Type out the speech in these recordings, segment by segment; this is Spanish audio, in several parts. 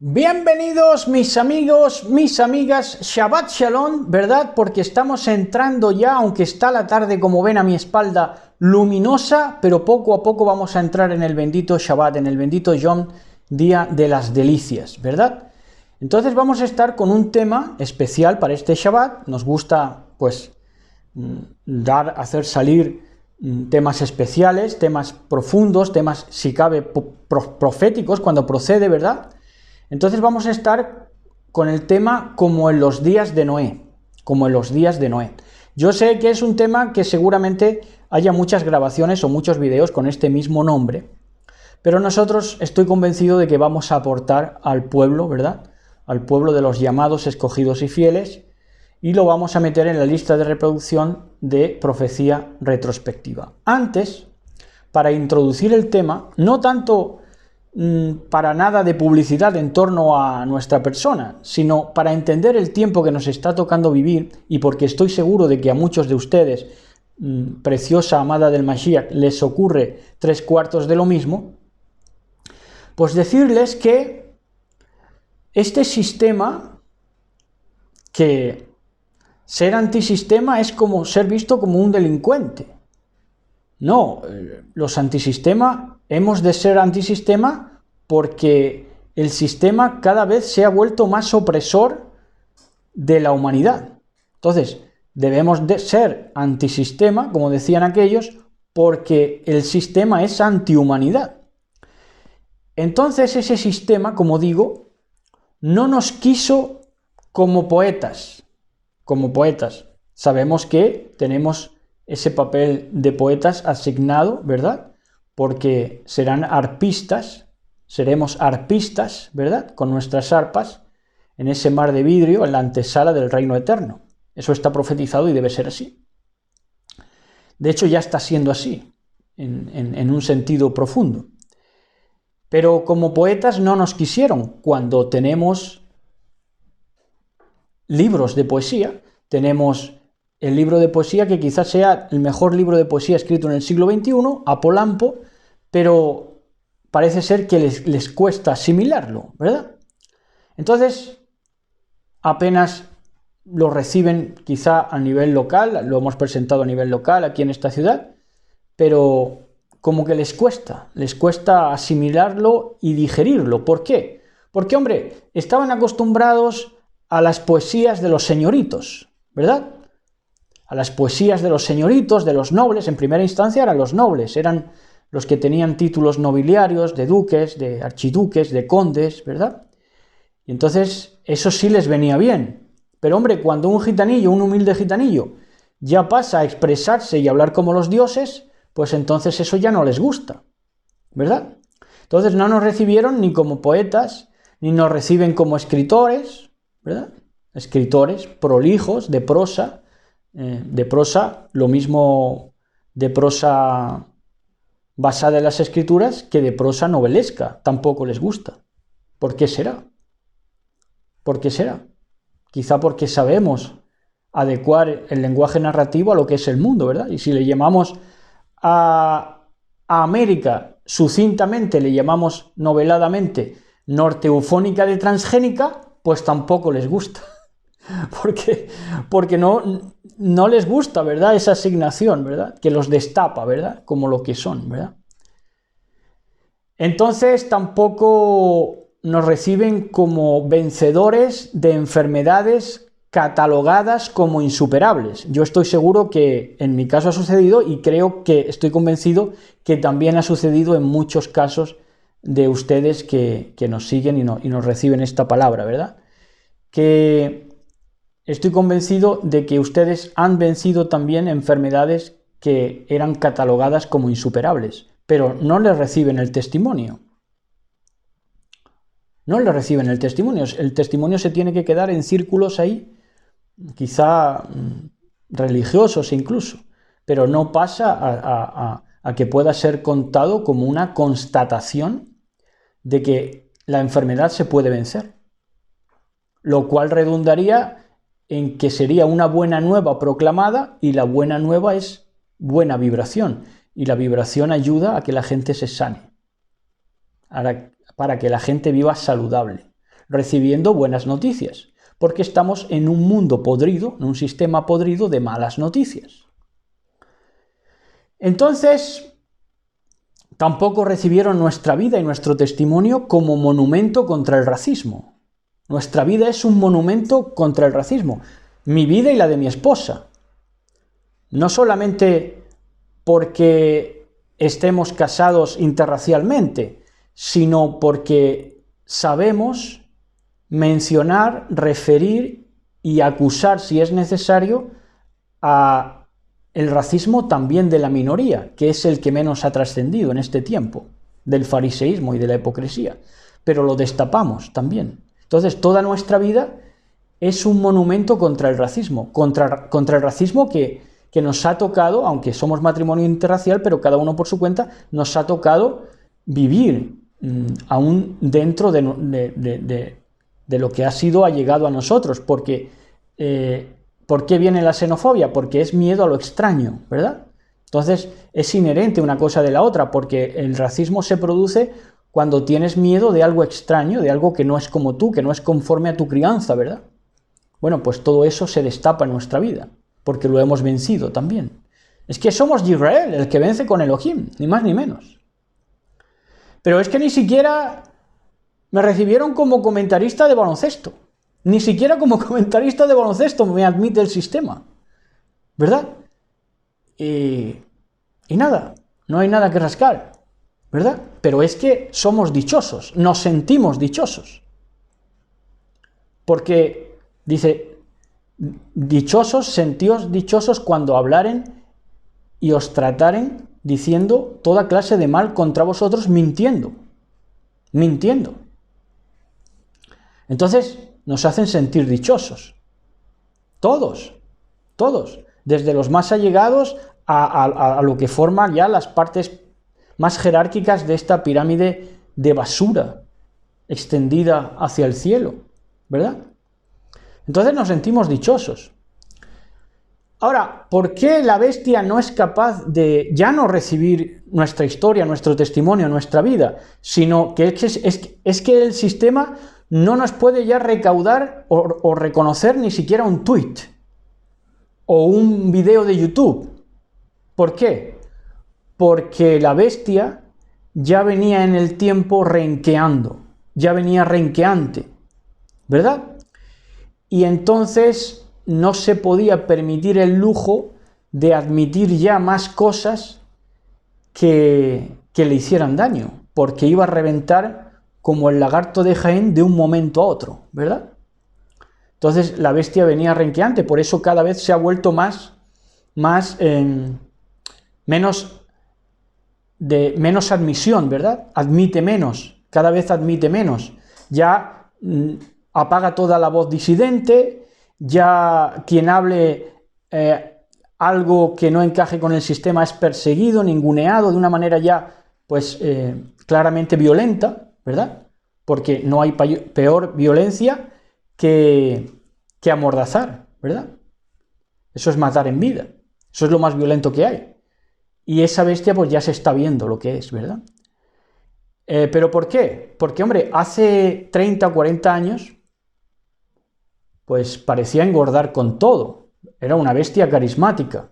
Bienvenidos mis amigos, mis amigas, Shabbat Shalom, ¿verdad? Porque estamos entrando ya, aunque está la tarde, como ven a mi espalda, luminosa, pero poco a poco vamos a entrar en el bendito Shabbat, en el bendito Yom, día de las delicias, ¿verdad? Entonces vamos a estar con un tema especial para este Shabbat. Nos gusta, pues, hacer salir temas especiales, temas profundos, temas, si cabe, proféticos, cuando procede, ¿verdad? Entonces vamos a estar con el tema como en los días de Noé, como en los días de Noé. Yo sé que es un tema que seguramente haya muchas grabaciones o muchos videos con este mismo nombre, pero nosotros estoy convencido de que vamos a aportar al pueblo, ¿verdad? Al pueblo de los llamados, escogidos y fieles, y lo vamos a meter en la lista de reproducción de profecía retrospectiva. Antes, para introducir el tema, no tanto para nada de publicidad en torno a nuestra persona, sino para entender el tiempo que nos está tocando vivir, y porque estoy seguro de que a muchos de ustedes, preciosa amada del Mashiach, les ocurre 3/4 de lo mismo, pues decirles que este sistema, que ser antisistema es como ser visto como un delincuente. No, los antisistema hemos de ser antisistema porque el sistema cada vez se ha vuelto más opresor de la humanidad. Entonces, debemos de ser antisistema, como decían aquellos, porque el sistema es antihumanidad. Entonces, ese sistema, como digo, no nos quiso como poetas. Como poetas. Sabemos que tenemos ese papel de poetas asignado, ¿verdad? Porque serán arpistas, seremos arpistas, ¿verdad? Con nuestras arpas en ese mar de vidrio, en la antesala del reino eterno. Eso está profetizado y debe ser así. De hecho, ya está siendo así, en un sentido profundo. Pero como poetas no nos quisieron. Cuando tenemos libros de poesía, tenemos el libro de poesía que quizás sea el mejor libro de poesía escrito en el siglo XXI, Apolampo, pero parece ser que les cuesta asimilarlo, ¿verdad? Entonces, apenas lo reciben quizá a nivel local, lo hemos presentado a nivel local aquí en esta ciudad, pero como que les cuesta asimilarlo y digerirlo. ¿Por qué? Porque, hombre, estaban acostumbrados a las poesías de los señoritos, ¿verdad? A las poesías de los señoritos, de los nobles. En primera instancia eran los nobles, eran los que tenían títulos nobiliarios, de duques, de archiduques, de condes, ¿verdad? Y entonces eso sí les venía bien. Pero hombre, cuando un gitanillo, un humilde gitanillo, ya pasa a expresarse y hablar como los dioses, pues entonces eso ya no les gusta, ¿verdad? Entonces no nos recibieron ni como poetas, ni nos reciben como escritores, ¿verdad? Escritores prolijos, de prosa, lo mismo de prosa basada en las escrituras que de prosa novelesca, tampoco les gusta. ¿Por qué será? ¿Por qué será? Quizá porque sabemos adecuar el lenguaje narrativo a lo que es el mundo, ¿verdad? Y si le llamamos a América sucintamente, le llamamos noveladamente norteufónica de transgénica, pues tampoco les gusta. Porque no les gusta, ¿verdad? Esa asignación, ¿verdad? Que los destapa, ¿verdad? Como lo que son, ¿verdad? Entonces tampoco nos reciben como vencedores de enfermedades catalogadas como insuperables. Yo estoy seguro que en mi caso ha sucedido, y estoy convencido que también ha sucedido en muchos casos de ustedes que nos siguen y nos reciben esta palabra, ¿verdad? Que estoy convencido de que ustedes han vencido también enfermedades que eran catalogadas como insuperables, pero no les reciben el testimonio. No les reciben el testimonio. El testimonio se tiene que quedar en círculos ahí, quizá religiosos incluso, pero no pasa a que pueda ser contado como una constatación de que la enfermedad se puede vencer, lo cual redundaría en que sería una buena nueva proclamada, y la buena nueva es buena vibración, y la vibración ayuda a que la gente se sane, para que la gente viva saludable. recibiendo buenas noticias, porque estamos en un mundo podrido, en un sistema podrido de malas noticias. Entonces, tampoco recibieron nuestra vida y nuestro testimonio como monumento contra el racismo. Nuestra vida es un monumento contra el racismo. Mi vida y la de mi esposa. No solamente porque estemos casados interracialmente, sino porque sabemos mencionar, referir y acusar, si es necesario, a el racismo también de la minoría, que es el que menos ha trascendido en este tiempo, del fariseísmo y de la hipocresía. Pero lo destapamos también. Entonces, toda nuestra vida es un monumento contra el racismo, contra el racismo que nos ha tocado, aunque somos matrimonio interracial, pero cada uno por su cuenta, nos ha tocado vivir aún dentro de lo que ha sido allegado a nosotros, porque ¿por qué viene la xenofobia? Porque es miedo a lo extraño, ¿verdad? Entonces es inherente una cosa de la otra, porque el racismo se produce cuando tienes miedo de algo extraño, de algo que no es como tú, que no es conforme a tu crianza, ¿verdad? Bueno, pues todo eso se destapa en nuestra vida, porque lo hemos vencido también. Es que somos Israel, el que vence con Elohim, ni más ni menos. Pero es que ni siquiera me recibieron como comentarista de baloncesto. Ni siquiera como comentarista de baloncesto me admite el sistema, ¿verdad? Y nada, no hay nada que rascar, ¿verdad? Pero es que somos dichosos, nos sentimos dichosos. Porque dice, dichosos, sentíos dichosos cuando hablaren y os trataren diciendo toda clase de mal contra vosotros, mintiendo. Entonces, nos hacen sentir dichosos. Todos, desde los más allegados a lo que forman ya las partes más jerárquicas de esta pirámide de basura extendida hacia el cielo, ¿verdad? Entonces nos sentimos dichosos. Ahora, ¿por qué la bestia no es capaz de ya no recibir nuestra historia, nuestro testimonio, nuestra vida, sino que es que el sistema no nos puede ya recaudar o reconocer ni siquiera un tweet o un video de YouTube? ¿Por qué? Porque la bestia ya venía en el tiempo renqueando, ya venía renqueante, ¿verdad? Y entonces no se podía permitir el lujo de admitir ya más cosas que le hicieran daño, porque iba a reventar como el lagarto de Jaén de un momento a otro, ¿verdad? Entonces la bestia venía renqueante, por eso cada vez se ha vuelto menos admisión, ¿verdad? Admite menos, cada vez admite menos. Ya apaga toda la voz disidente, ya quien hable algo que no encaje con el sistema es perseguido, ninguneado, de una manera ya, pues, claramente violenta, ¿verdad? Porque no hay peor violencia que amordazar, ¿verdad? Eso es matar en vida, eso es lo más violento que hay. Y esa bestia pues ya se está viendo lo que es, ¿verdad? ¿Pero por qué? Porque, hombre, hace 30 o 40 años, pues parecía engordar con todo, era una bestia carismática.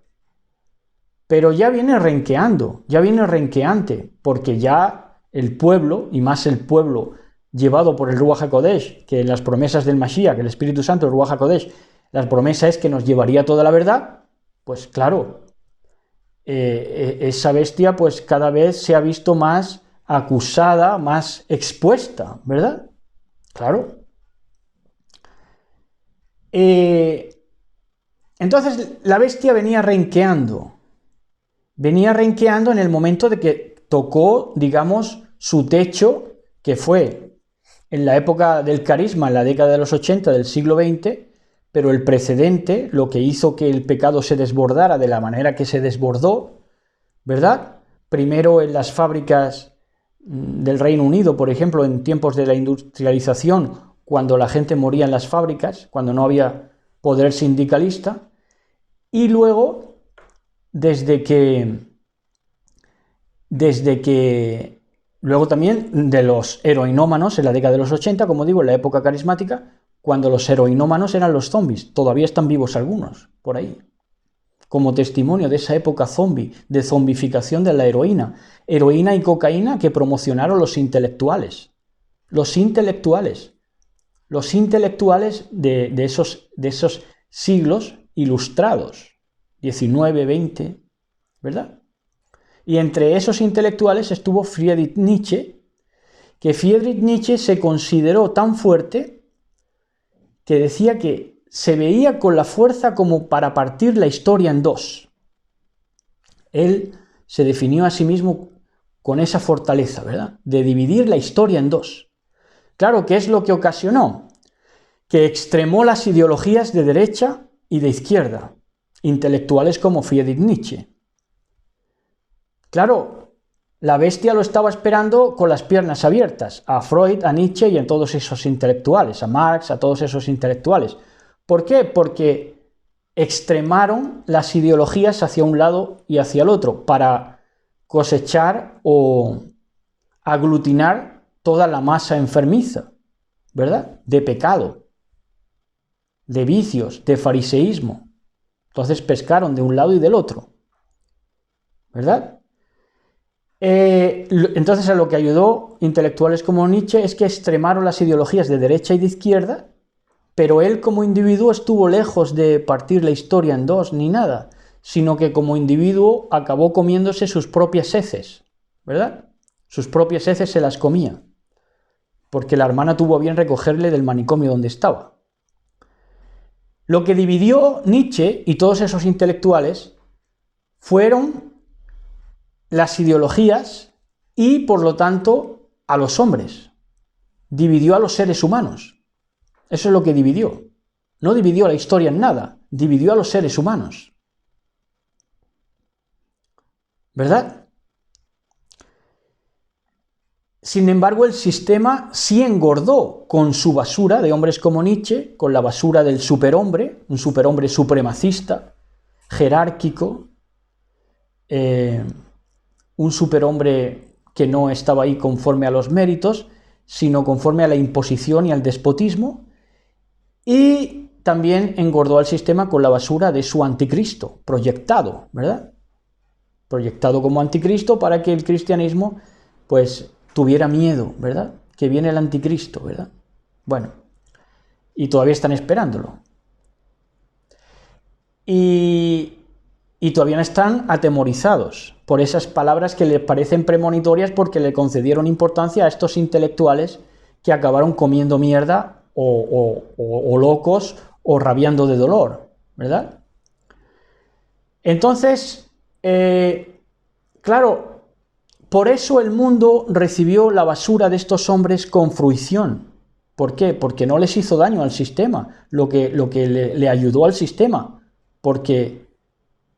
Pero ya viene renqueando, ya viene renqueante, porque ya el pueblo, y más el pueblo llevado por el Ruach HaKodesh, que las promesas del Mashiach, que el Espíritu Santo, el Ruach HaKodesh, la promesa es que nos llevaría toda la verdad, pues claro, esa bestia pues cada vez se ha visto más acusada, más expuesta, ¿verdad? Claro. Entonces la bestia venía renqueando en el momento de que tocó, digamos, su techo, que fue en la época del carisma, en la década de los 80 del siglo XX, pero el precedente, lo que hizo que el pecado se desbordara de la manera que se desbordó, ¿verdad? Primero en las fábricas del Reino Unido, por ejemplo, en tiempos de la industrialización, cuando la gente moría en las fábricas, cuando no había poder sindicalista, y luego, desde que luego también de los heroinómanos en la década de los 80, como digo, en la época carismática, cuando los heroinómanos eran los zombies. Todavía están vivos algunos por ahí, como testimonio de esa época zombie, de zombificación de la heroína. Heroína y cocaína que promocionaron los intelectuales. Los intelectuales de esos siglos ilustrados, 19, 20, ¿verdad? Y entre esos intelectuales estuvo Friedrich Nietzsche, que Friedrich Nietzsche se consideró tan fuerte que decía que se veía con la fuerza como para partir la historia en dos. Él se definió a sí mismo con esa fortaleza, ¿verdad? De dividir la historia en dos. Claro, ¿qué es lo que ocasionó? Que extremó las ideologías de derecha y de izquierda, intelectuales como Friedrich Nietzsche. Claro, la bestia lo estaba esperando con las piernas abiertas, a Freud, a Nietzsche y a todos esos intelectuales, a Marx, a todos esos intelectuales. ¿Por qué? Porque extremaron las ideologías hacia un lado y hacia el otro, para cosechar o aglutinar toda la masa enfermiza, ¿verdad? De pecado, de vicios, de fariseísmo. Entonces pescaron de un lado y del otro, ¿verdad? Entonces a lo que ayudó intelectuales como Nietzsche es que extremaron las ideologías de derecha y de izquierda, pero él como individuo estuvo lejos de partir la historia en dos ni nada, sino que como individuo acabó comiéndose sus propias heces, ¿verdad? Sus propias heces se las comía, porque la hermana tuvo a bien recogerle del manicomio donde estaba. Lo que dividió Nietzsche y todos esos intelectuales fueron las ideologías y, por lo tanto, a los hombres. Dividió a los seres humanos. Eso es lo que dividió. No dividió la historia en nada, dividió a los seres humanos. ¿Verdad? Sin embargo, el sistema sí engordó con su basura de hombres como Nietzsche, con la basura del superhombre, un superhombre supremacista, jerárquico, un superhombre que no estaba ahí conforme a los méritos, sino conforme a la imposición y al despotismo, y también engordó al sistema con la basura de su anticristo, proyectado, ¿verdad? Proyectado como anticristo para que el cristianismo, pues, tuviera miedo, ¿verdad? Que viene el anticristo, ¿verdad? Bueno, y todavía están esperándolo. Y todavía están atemorizados por esas palabras que les parecen premonitorias porque le concedieron importancia a estos intelectuales que acabaron comiendo mierda o locos o rabiando de dolor, ¿verdad? Entonces, claro, por eso el mundo recibió la basura de estos hombres con fruición. ¿Por qué? Porque no les hizo daño al sistema, lo que le ayudó al sistema, porque,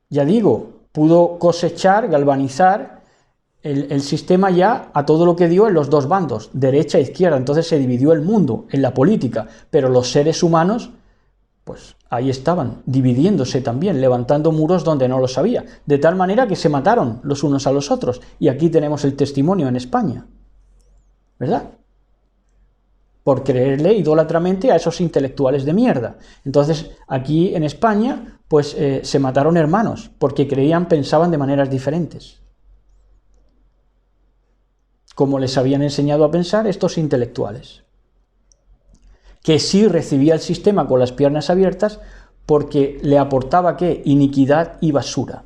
ya digo, pudo cosechar, galvanizar el sistema ya a todo lo que dio en los dos bandos, derecha e izquierda. Entonces se dividió el mundo en la política, pero los seres humanos, pues ahí estaban, dividiéndose también, levantando muros donde no los había, de tal manera que se mataron los unos a los otros. Y aquí tenemos el testimonio en España, ¿verdad? Por creerle idólatramente a esos intelectuales de mierda. Entonces, aquí en España, pues se mataron hermanos, porque creían, pensaban de maneras diferentes, como les habían enseñado a pensar estos intelectuales, que sí recibía el sistema con las piernas abiertas porque le aportaba, ¿qué? Iniquidad y basura.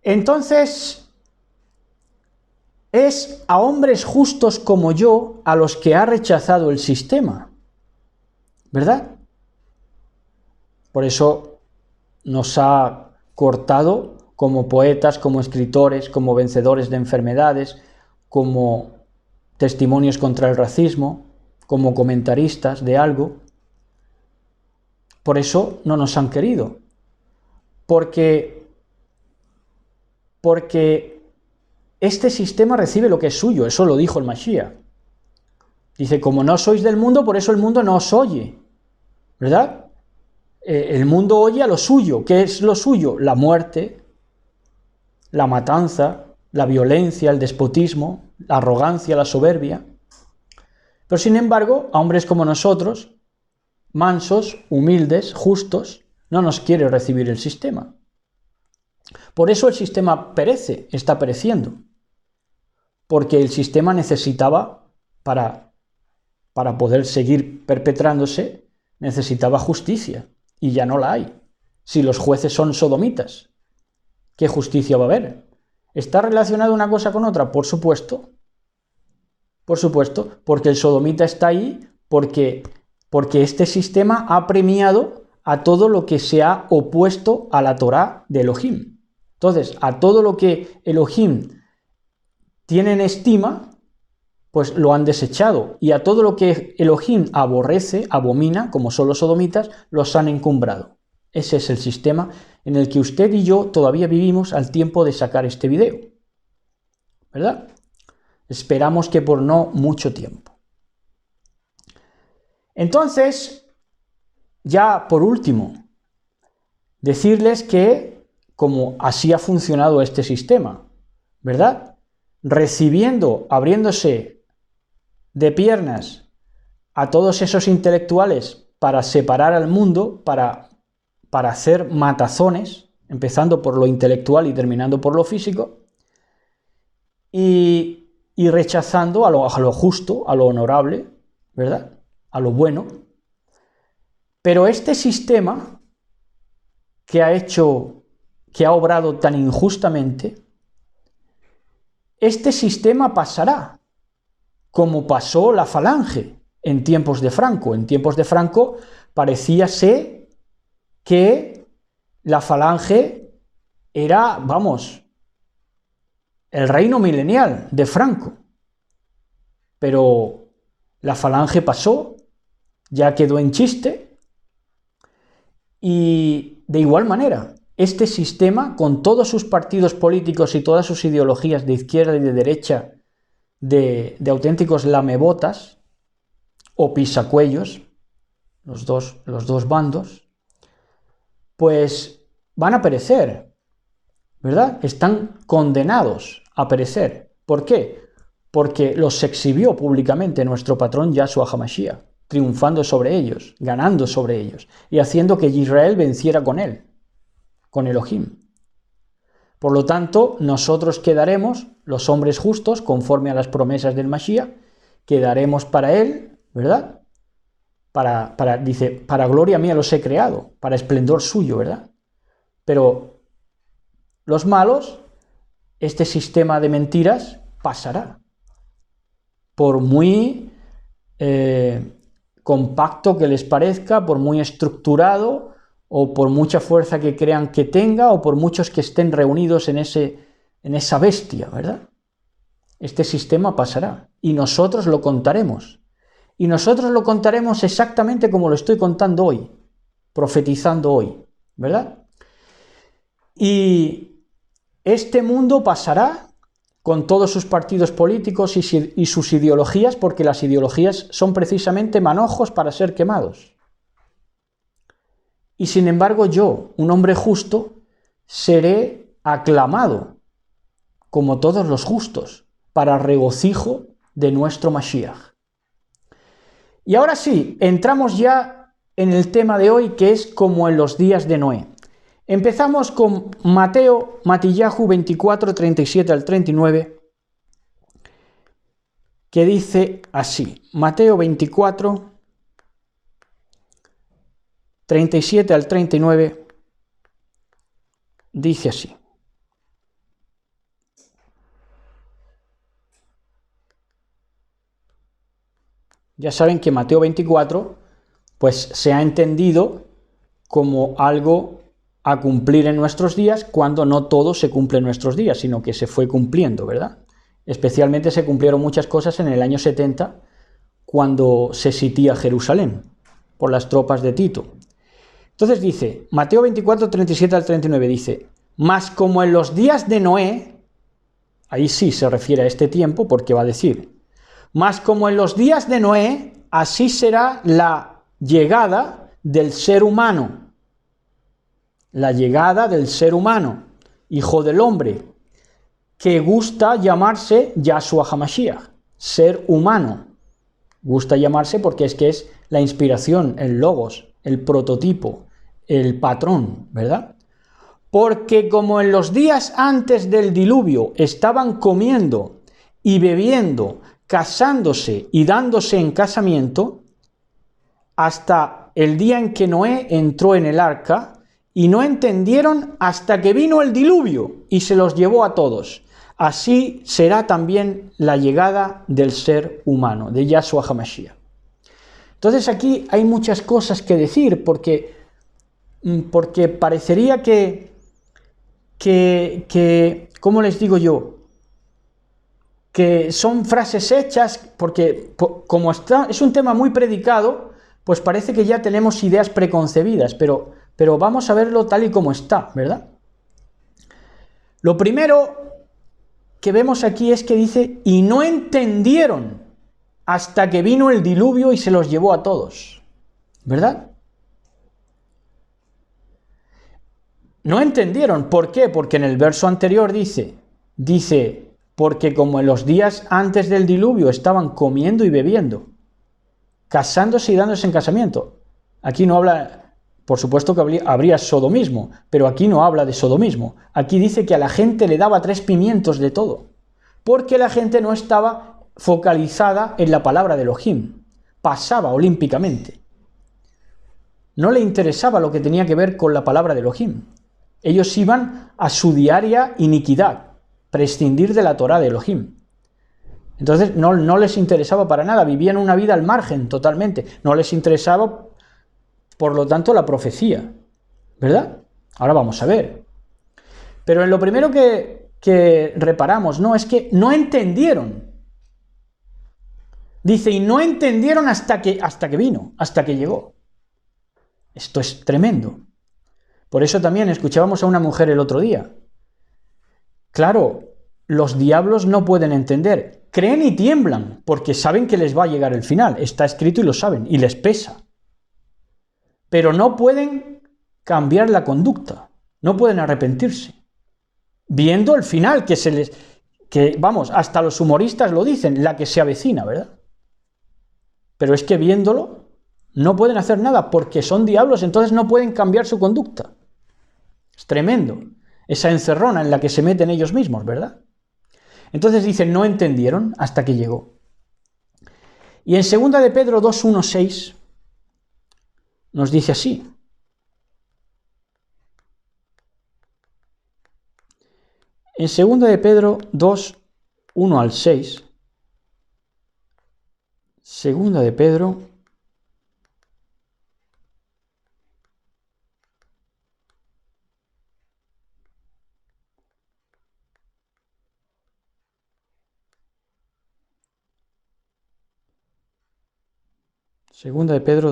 Entonces, es a hombres justos como yo a los que ha rechazado el sistema, ¿verdad? Por eso nos ha cortado como poetas, como escritores, como vencedores de enfermedades, como testimonios contra el racismo, como comentaristas de algo. Por eso no nos han querido, porque este sistema recibe lo que es suyo. Eso lo dijo el Mashiach. Dice, como no sois del mundo, por eso el mundo no os oye, ¿verdad? El mundo oye a lo suyo. ¿Qué es lo suyo? La muerte, la matanza, la violencia, el despotismo, la arrogancia, la soberbia. Pero sin embargo, a hombres como nosotros, mansos, humildes, justos, no nos quiere recibir el sistema. Por eso el sistema perece, está pereciendo. Porque el sistema necesitaba, para poder seguir perpetrándose, necesitaba justicia. Y ya no la hay. Si los jueces son sodomitas, ¿qué justicia va a haber? ¿Está relacionada una cosa con otra? Por supuesto. Por supuesto, porque el sodomita está ahí porque este sistema ha premiado a todo lo que se ha opuesto a la Torá de Elohim. Entonces, a todo lo que Elohim tiene en estima, pues lo han desechado. Y a todo lo que Elohim aborrece, abomina, como son los sodomitas, los han encumbrado. Ese es el sistema en el que usted y yo todavía vivimos al tiempo de sacar este video. ¿Verdad? Esperamos que por no mucho tiempo. Entonces, ya por último, decirles que como así ha funcionado este sistema, ¿verdad? Recibiendo, abriéndose de piernas a todos esos intelectuales para separar al mundo, para hacer matazones, empezando por lo intelectual y terminando por lo físico, y rechazando a lo justo, a lo honorable, ¿verdad? A lo bueno. Pero este sistema que ha obrado tan injustamente, este sistema pasará, como pasó la Falange en tiempos de Franco. En tiempos de Franco parecía ser que la Falange era, vamos, el reino milenial de Franco. Pero la Falange pasó, ya quedó en chiste, y de igual manera, este sistema, con todos sus partidos políticos y todas sus ideologías de izquierda y de derecha, de auténticos lamebotas o pisacuellos, los dos bandos, pues van a perecer, ¿verdad? Están condenados a perecer. ¿Por qué? Porque los exhibió públicamente nuestro patrón Yahshua HaMashiach, triunfando sobre ellos, ganando sobre ellos, y haciendo que Israel venciera con él, con Elohim. Por lo tanto, nosotros quedaremos, los hombres justos, conforme a las promesas del Mashiach, quedaremos para él, ¿verdad? Dice, para gloria mía los he creado, para esplendor suyo, ¿verdad? Pero los malos, este sistema de mentiras pasará. Por muy compacto que les parezca, por muy estructurado, o por mucha fuerza que crean que tenga, o por muchos que estén reunidos en esa bestia, ¿verdad? Este sistema pasará, y nosotros lo contaremos. Y nosotros lo contaremos exactamente como lo estoy contando hoy, profetizando hoy, ¿verdad? Y este mundo pasará con todos sus partidos políticos y sus ideologías, porque las ideologías son precisamente manojos para ser quemados. Y sin embargo yo, un hombre justo, seré aclamado, como todos los justos, para regocijo de nuestro Mashiach. Y ahora sí, entramos ya en el tema de hoy, que es como en los días de Noé. Empezamos con Matillahu 24, 37 al 39, que dice así. Mateo 24, 37 al 39, dice así. Ya saben que Mateo 24, pues se ha entendido como algo a cumplir en nuestros días, cuando no todo se cumple en nuestros días, sino que se fue cumpliendo, ¿verdad? Especialmente se cumplieron muchas cosas en el año 70, cuando se sitía Jerusalén por las tropas de Tito. Entonces dice, Mateo 24, 37 al 39, dice, mas como en los días de Noé, ahí sí se refiere a este tiempo, porque va a decir, mas como en los días de Noé, así será la llegada del ser humano. La llegada del ser humano, hijo del hombre. que gusta llamarse Yahshua HaMashiach, ser humano. Gusta llamarse porque es que es la inspiración, el logos, el prototipo, el patrón, ¿verdad? Porque como en los días antes del diluvio estaban comiendo y bebiendo, casándose y dándose en casamiento, hasta el día en que Noé entró en el arca, y no entendieron hasta que vino el diluvio y se los llevó a todos. Así será también la llegada del ser humano, de Yahshua HaMashiach. Entonces aquí hay muchas cosas que decir, porque parecería que ¿cómo les digo yo? Que son frases hechas, porque como es un tema muy predicado, pues parece que ya tenemos ideas preconcebidas, pero vamos a verlo tal y como está, ¿verdad? Lo primero que vemos aquí es que dice, y no entendieron hasta que vino el diluvio y se los llevó a todos, ¿verdad? No entendieron, ¿por qué? Porque en el verso anterior dice, porque como en los días antes del diluvio estaban comiendo y bebiendo, casándose y dándose en casamiento. Aquí no habla, por supuesto que habría sodomismo, pero aquí no habla de sodomismo. Aquí dice que a la gente le daba 3 pimientos de todo, porque la gente no estaba focalizada en la palabra de Elohim, pasaba olímpicamente. No le interesaba lo que tenía que ver con la palabra de Elohim. Ellos iban a su diaria iniquidad, prescindir de la Torá de Elohim. Entonces no les interesaba para nada, vivían una vida al margen totalmente, no les interesaba, por lo tanto, la profecía, ¿verdad? Ahora vamos a ver. Pero en lo primero que reparamos, no, es que no entendieron. Dice, y no entendieron hasta que vino, hasta que llegó. Esto es tremendo. Por eso también escuchábamos a una mujer el otro día. Claro, los diablos no pueden entender, creen y tiemblan, porque saben que les va a llegar el final, está escrito y lo saben, y les pesa. Pero no pueden cambiar la conducta, no pueden arrepentirse. Viendo el final, vamos, hasta los humoristas lo dicen, la que se avecina, ¿verdad? Pero es que viéndolo, no pueden hacer nada, porque son diablos, entonces no pueden cambiar su conducta. Es tremendo, esa encerrona en la que se meten ellos mismos, ¿verdad? Entonces dicen, no entendieron hasta que llegó. Y en 2 de Pedro 2:1-6 nos dice así. En 2 de Pedro 2:1-6, 2 de Pedro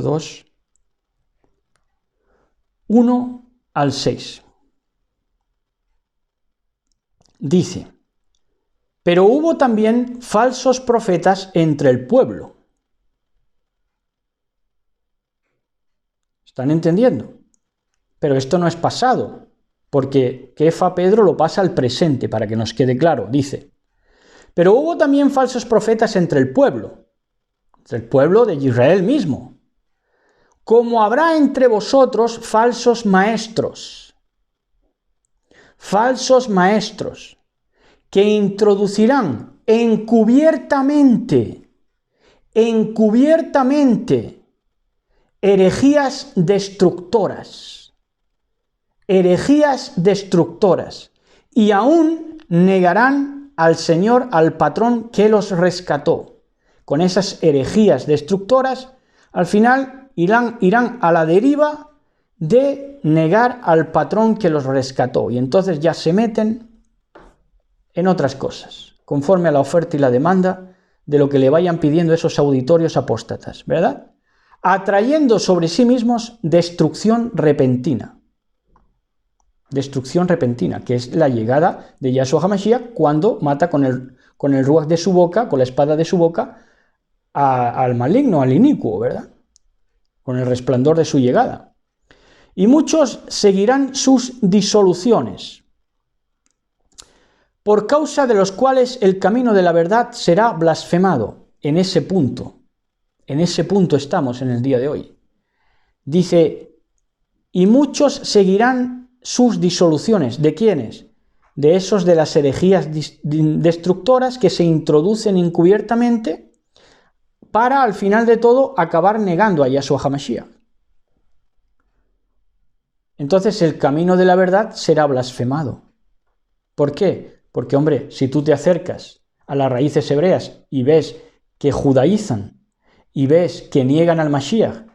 2:1-6. Dice, pero hubo también falsos profetas entre el pueblo. ¿Están entendiendo? Pero esto no es pasado, porque Kefa Pedro lo pasa al presente para que nos quede claro. Dice, pero hubo también falsos profetas entre el pueblo de Israel mismo, como habrá entre vosotros falsos maestros, que introducirán encubiertamente, herejías destructoras, y aún negarán al Señor, al patrón que los rescató. Con esas herejías destructoras, al final irán a la deriva de negar al patrón que los rescató, y entonces ya se meten en otras cosas, conforme a la oferta y la demanda de lo que le vayan pidiendo esos auditorios apóstatas, ¿verdad? Atrayendo sobre sí mismos destrucción repentina, que es la llegada de Yahshua HaMashiach cuando mata con el ruaj de su boca, con la espada de su boca, al maligno, al inicuo, ¿verdad? Con el resplandor de su llegada. Y muchos seguirán sus disoluciones, por causa de los cuales el camino de la verdad será blasfemado. En ese punto estamos en el día de hoy. Dice, y muchos seguirán sus disoluciones. ¿De quiénes? De esos de las herejías destructoras que se introducen encubiertamente para, al final de todo, acabar negando a Yahshua HaMashiach. Entonces el camino de la verdad será blasfemado. ¿Por qué? Porque, hombre, si tú te acercas a las raíces hebreas y ves que judaizan y ves que niegan al Mashiach,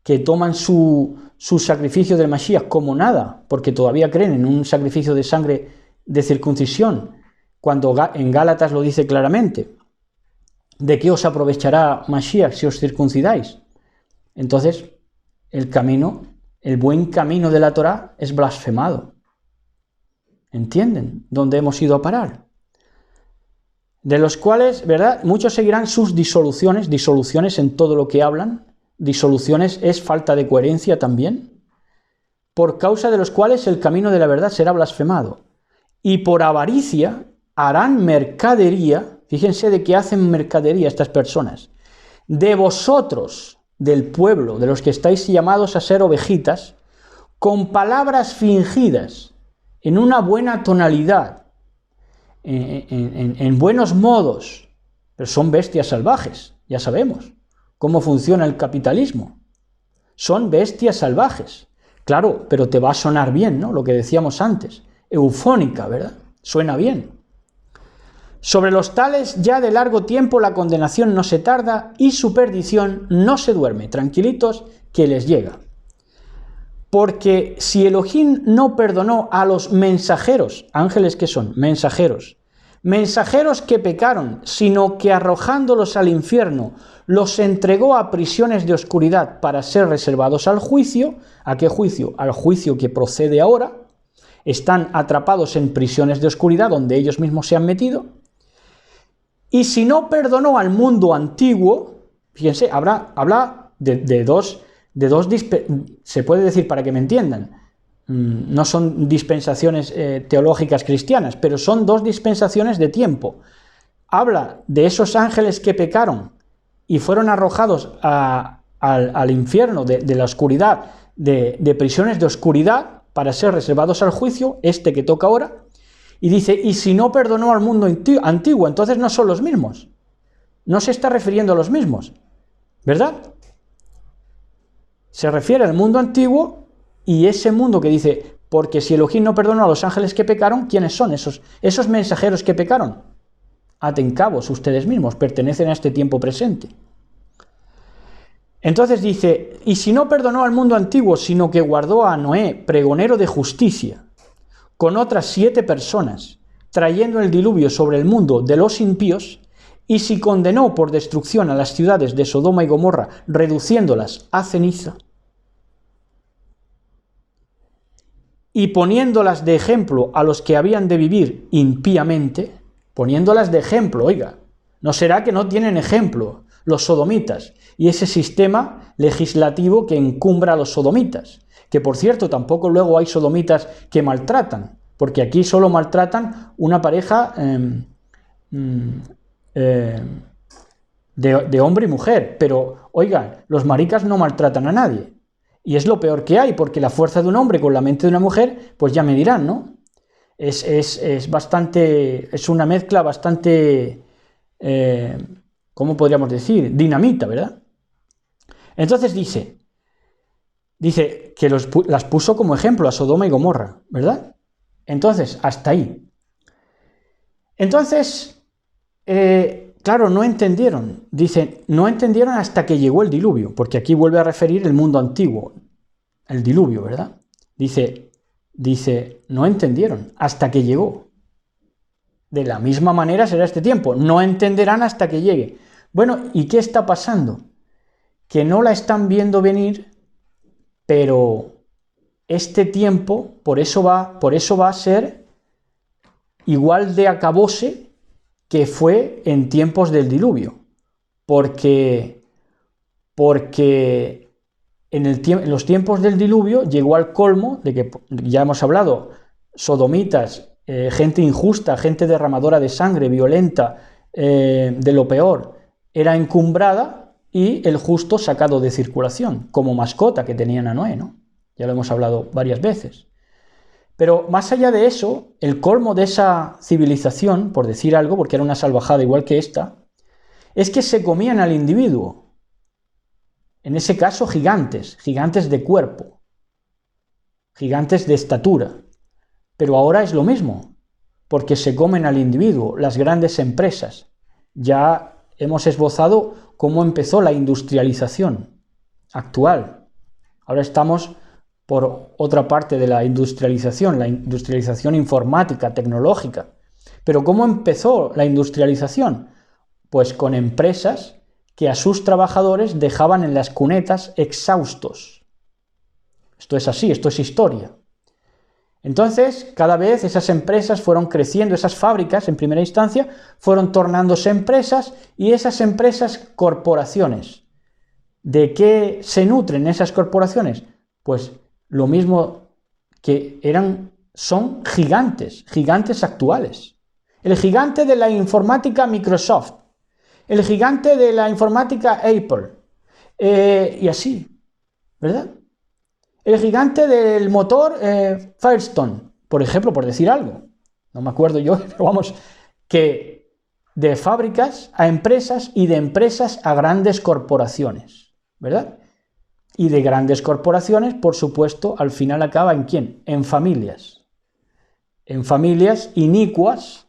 que toman su sacrificio del Mashiach como nada, porque todavía creen en un sacrificio de sangre de circuncisión, cuando en Gálatas lo dice claramente, ¿de qué os aprovechará Mashiach si os circuncidáis? Entonces, el buen camino de la Torá es blasfemado. ¿Entienden dónde hemos ido a parar? De los cuales, ¿verdad? Muchos seguirán sus disoluciones en todo lo que hablan. Disoluciones es falta de coherencia también. Por causa de los cuales el camino de la verdad será blasfemado. Y por avaricia harán mercadería. Fíjense de qué hacen mercadería estas personas. De vosotros, del pueblo, de los que estáis llamados a ser ovejitas, con palabras fingidas, en una buena tonalidad, en buenos modos, pero son bestias salvajes, ya sabemos cómo funciona el capitalismo. Son bestias salvajes, claro, pero te va a sonar bien, ¿no? Lo que decíamos antes, eufónica, ¿verdad? Suena bien. Sobre los tales ya de largo tiempo la condenación no se tarda y su perdición no se duerme. Tranquilitos que les llega. Porque si Elohim no perdonó a los mensajeros, ángeles que son, mensajeros que pecaron, sino que arrojándolos al infierno, los entregó a prisiones de oscuridad para ser reservados al juicio. ¿A qué juicio? Al juicio que procede ahora. Están atrapados en prisiones de oscuridad donde ellos mismos se han metido. Y si no perdonó al mundo antiguo, fíjense, habla de dos, se puede decir para que me entiendan, no son dispensaciones teológicas cristianas, pero son dos dispensaciones de tiempo. Habla de esos ángeles que pecaron y fueron arrojados al infierno de la oscuridad, de prisiones de oscuridad para ser reservados al juicio, que toca ahora. Y dice, y si no perdonó al mundo antiguo, entonces no son los mismos. No se está refiriendo a los mismos, ¿verdad? Se refiere al mundo antiguo y ese mundo que dice, porque si Elohim no perdonó a los ángeles que pecaron, ¿quiénes son esos mensajeros que pecaron? Aten cabos ustedes mismos, pertenecen a este tiempo presente. Entonces dice, y si no perdonó al mundo antiguo, sino que guardó a Noé, pregonero de justicia, con otras 7 personas, trayendo el diluvio sobre el mundo de los impíos, y si condenó por destrucción a las ciudades de Sodoma y Gomorra, reduciéndolas a ceniza, y poniéndolas de ejemplo a los que habían de vivir impíamente, poniéndolas de ejemplo, oiga, ¿no será que no tienen ejemplo los sodomitas y ese sistema legislativo que encumbra a los sodomitas? Que por cierto tampoco luego hay sodomitas que maltratan, porque aquí solo maltratan una pareja de hombre y mujer, pero oigan, los maricas no maltratan a nadie, y es lo peor que hay, porque la fuerza de un hombre con la mente de una mujer, pues ya me dirán, ¿no? Es una mezcla bastante, ¿cómo podríamos decir? Dinamita, ¿verdad? Entonces dice que las puso como ejemplo a Sodoma y Gomorra, ¿verdad? Entonces, hasta ahí. Entonces, claro, no entendieron. Dice, no entendieron hasta que llegó el diluvio, porque aquí vuelve a referir el mundo antiguo, el diluvio, ¿verdad? Dice, no entendieron hasta que llegó. De la misma manera será este tiempo. No entenderán hasta que llegue. Bueno, ¿y qué está pasando? Que no la están viendo venir, pero este tiempo, por eso va a ser igual de acabose que fue en tiempos del diluvio, porque en los tiempos del diluvio llegó al colmo de que, ya hemos hablado, sodomitas gente injusta, gente derramadora de sangre, violenta, de lo peor, era encumbrada y el justo sacado de circulación, como mascota que tenían a Noé, ¿no? Ya lo hemos hablado varias veces. Pero más allá de eso, el colmo de esa civilización, por decir algo, porque era una salvajada igual que esta, es que se comían al individuo. En ese caso, gigantes, gigantes de cuerpo, gigantes de estatura. Pero ahora es lo mismo, porque se comen al individuo, las grandes empresas. Ya hemos esbozado cómo empezó la industrialización actual. Ahora estamos por otra parte de la industrialización informática, tecnológica. Pero ¿cómo empezó la industrialización? Pues con empresas que a sus trabajadores dejaban en las cunetas exhaustos. Esto es así, esto es historia. Entonces, cada vez esas empresas fueron creciendo, esas fábricas, en primera instancia, fueron tornándose empresas y esas empresas corporaciones. ¿De qué se nutren esas corporaciones? Pues lo mismo que son gigantes, gigantes actuales. El gigante de la informática Microsoft, el gigante de la informática Apple, y así, ¿verdad? El gigante del motor Firestone, por ejemplo, por decir algo. No me acuerdo yo, pero vamos, que de fábricas a empresas y de empresas a grandes corporaciones, ¿verdad? Y de grandes corporaciones, por supuesto, al final acaba ¿en quién? En familias. En familias inicuas,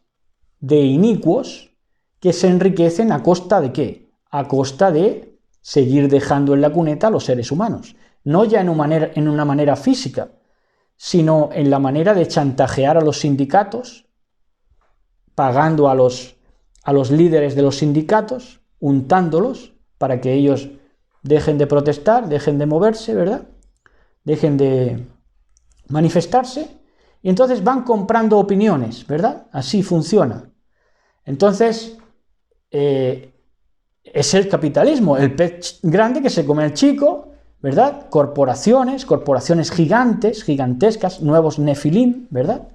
de inicuos, que se enriquecen a costa de ¿qué? A costa de seguir dejando en la cuneta a los seres humanos. No ya en una manera física, sino en la manera de chantajear a los sindicatos, pagando a los líderes de los sindicatos, untándolos para que ellos dejen de protestar, dejen de moverse, ¿verdad? Dejen de manifestarse, y entonces van comprando opiniones, ¿verdad? Así funciona. Entonces, es el capitalismo, el pez grande que se come al chico, ¿verdad? Corporaciones gigantes, gigantescas, nuevos nefilim, ¿verdad?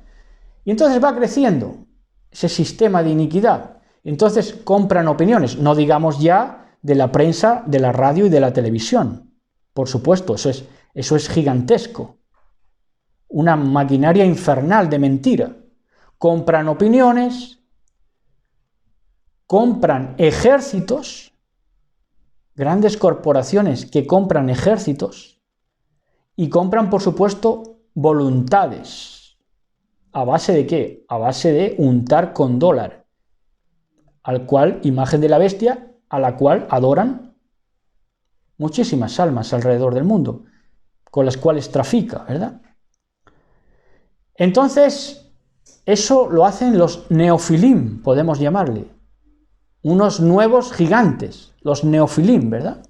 Y entonces va creciendo ese sistema de iniquidad. Entonces compran opiniones, no digamos ya de la prensa, de la radio y de la televisión. Por supuesto, eso es gigantesco. Una maquinaria infernal de mentira. Compran opiniones, compran ejércitos, grandes corporaciones que compran ejércitos y compran, por supuesto, voluntades. ¿A base de qué? A base de untar con dólar, al cual, imagen de la bestia, a la cual adoran muchísimas almas alrededor del mundo, con las cuales trafica, ¿verdad? Entonces, eso lo hacen los neofilim, podemos llamarle, unos nuevos gigantes, los neofilim, ¿verdad?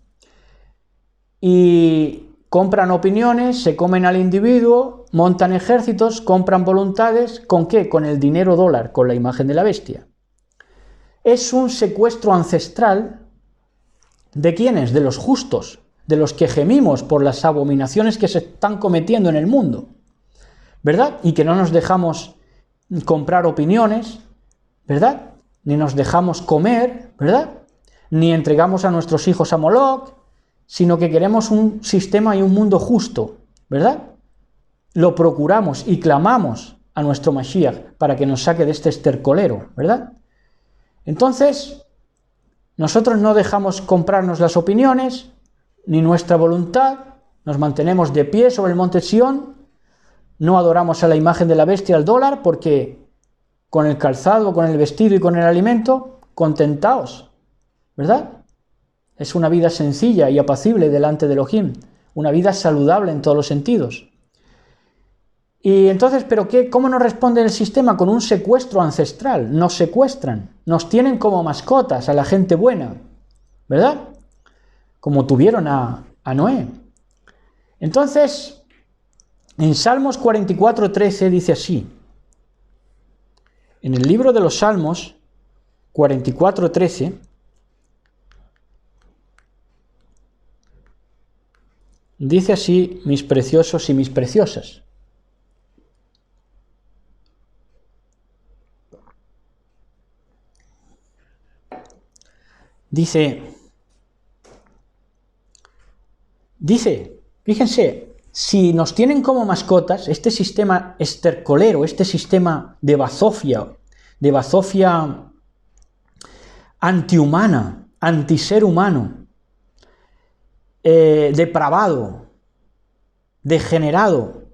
Y compran opiniones, se comen al individuo, montan ejércitos, compran voluntades, ¿con qué? Con el dinero dólar, con la imagen de la bestia. Es un secuestro ancestral ¿de quiénes? De los justos, de los que gemimos por las abominaciones que se están cometiendo en el mundo, ¿verdad? Y que no nos dejamos comprar opiniones, ¿verdad? Ni nos dejamos comer, ¿verdad? Ni entregamos a nuestros hijos a Moloch, sino que queremos un sistema y un mundo justo, ¿verdad? Lo procuramos y clamamos a nuestro Mashiach para que nos saque de este estercolero, ¿verdad? Entonces, nosotros no dejamos comprarnos las opiniones, ni nuestra voluntad, nos mantenemos de pie sobre el monte Sión, no adoramos a la imagen de la bestia, al dólar, porque con el calzado, con el vestido y con el alimento, contentaos, ¿verdad? Es una vida sencilla y apacible delante de Elohim, una vida saludable en todos los sentidos. Y entonces, ¿pero qué? ¿Cómo nos responde el sistema? Con un secuestro ancestral. Nos secuestran, nos tienen como mascotas a la gente buena, ¿verdad? Como tuvieron a Noé. Entonces, en Salmos 44:13 dice así. En el libro de los Salmos 44:13 dice así: mis preciosos y mis preciosas. Dice, fíjense, si nos tienen como mascotas, este sistema estercolero, este sistema de bazofia antihumana, antiser humano, depravado, degenerado,